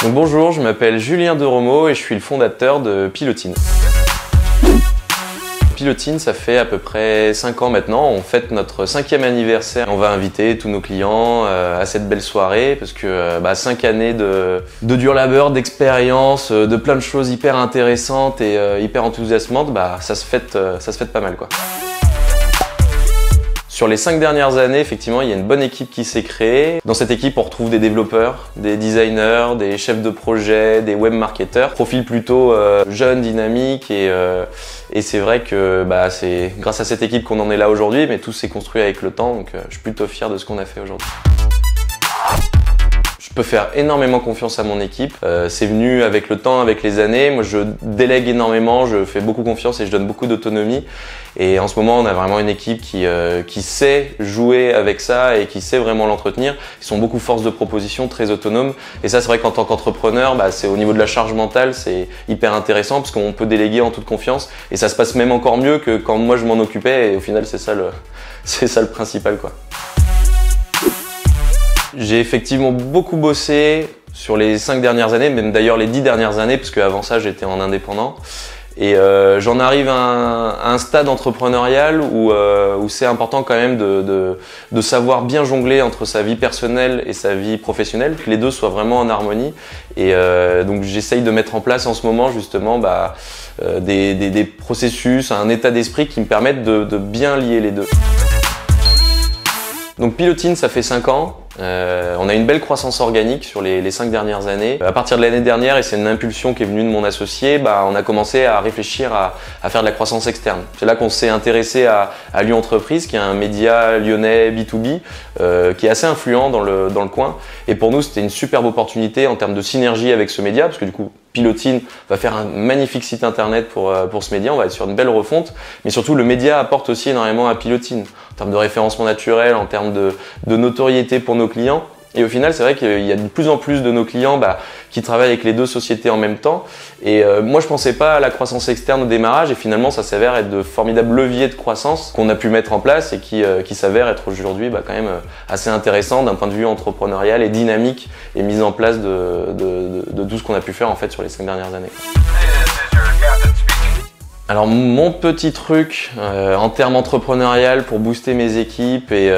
Donc bonjour, je m'appelle Julien Deromo et je suis le fondateur de Pilotine. Pilotine, ça fait à peu près 5 ans maintenant. On fête notre 5e anniversaire. On va inviter tous nos clients à cette belle soirée parce que 5 années de dur labeur, d'expérience, de plein de choses hyper intéressantes et hyper enthousiasmantes, ça se fête pas mal, quoi. Sur les 5 dernières années, effectivement, il y a une bonne équipe qui s'est créée. Dans cette équipe, on retrouve des développeurs, des designers, des chefs de projet, des web marketeurs. Profil plutôt jeune, dynamique et c'est vrai que c'est grâce à cette équipe qu'on en est là aujourd'hui, mais tout s'est construit avec le temps, donc je suis plutôt fier de ce qu'on a fait aujourd'hui. Je peux faire énormément confiance à mon équipe. C'est venu avec le temps, avec les années. Moi, je délègue énormément, je fais beaucoup confiance et je donne beaucoup d'autonomie. Et en ce moment, on a vraiment une équipe qui sait jouer avec ça et qui sait vraiment l'entretenir. Ils sont beaucoup force de proposition, très autonomes. Et ça, c'est vrai qu'en tant qu'entrepreneur, c'est au niveau de la charge mentale, c'est hyper intéressant parce qu'on peut déléguer en toute confiance. Et ça se passe même encore mieux que quand moi je m'en occupais. Et au final, c'est ça le principal, quoi. J'ai effectivement beaucoup bossé sur les 5 dernières années, même d'ailleurs les 10 dernières années, parce qu'avant ça j'étais en indépendant. Et j'en arrive à un stade entrepreneurial où c'est important quand même de savoir bien jongler entre sa vie personnelle et sa vie professionnelle, que les deux soient vraiment en harmonie. Et donc j'essaye de mettre en place en ce moment justement des processus, un état d'esprit qui me permettent de bien lier les deux. Donc Pilotine, ça fait 5 ans. On a une belle croissance organique sur les 5 dernières années. À partir de l'année dernière, et c'est une impulsion qui est venue de mon associé, on a commencé à réfléchir à faire de la croissance externe. C'est là qu'on s'est intéressé à Lyon Entreprise, qui est un média lyonnais B2B, qui est assez influent dans le coin. Et pour nous, c'était une superbe opportunité en termes de synergie avec ce média, parce que du coup, Pilotine va faire un magnifique site internet pour ce média, on va être sur une belle refonte, mais surtout le média apporte aussi énormément à Pilotine, en termes de référencement naturel, en termes de notoriété pour nos clients. Et au final, c'est vrai qu'il y a de plus en plus de nos clients qui travaillent avec les deux sociétés en même temps. Et moi, je pensais pas à la croissance externe au démarrage et finalement, ça s'avère être de formidables leviers de croissance qu'on a pu mettre en place et qui s'avèrent être aujourd'hui quand même assez intéressant d'un point de vue entrepreneurial et dynamique et mise en place de tout ce qu'on a pu faire en fait sur les 5 dernières années. Alors mon petit truc en termes entrepreneurial pour booster mes équipes et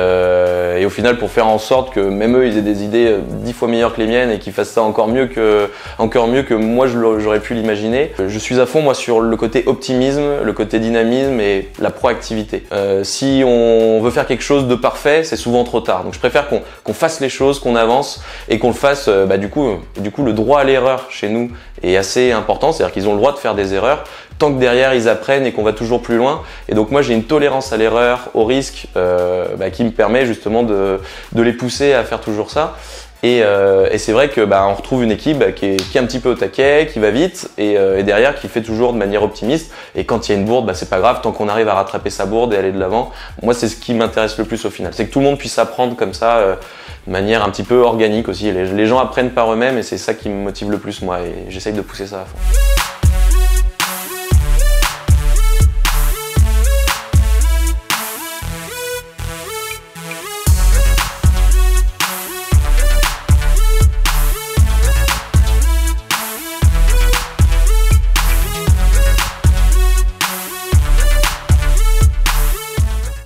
au final pour faire en sorte que même eux ils aient des idées 10 fois meilleures que les miennes et qu'ils fassent ça encore mieux que moi j'aurais pu l'imaginer. Je suis à fond moi sur le côté optimisme, le côté dynamisme et la proactivité. Si on veut faire quelque chose de parfait, c'est souvent trop tard. Donc je préfère qu'on fasse les choses, qu'on avance et qu'on le fasse. Du coup le droit à l'erreur chez nous est assez important, c'est-à-dire qu'ils ont le droit de faire des erreurs tant que derrière ils apprennent et qu'on va toujours plus loin. Et donc moi j'ai une tolérance à l'erreur, au risque qui me permet justement de les pousser à faire toujours ça. Et c'est vrai que on retrouve une équipe qui est un petit peu au taquet, qui va vite et derrière qui fait toujours de manière optimiste. Et quand il y a une bourde, c'est pas grave tant qu'on arrive à rattraper sa bourde et aller de l'avant. Moi c'est ce qui m'intéresse le plus au final, c'est que tout le monde puisse apprendre comme ça de manière un petit peu organique aussi. Les gens apprennent par eux-mêmes et c'est ça qui me motive le plus moi et j'essaye de pousser ça à fond.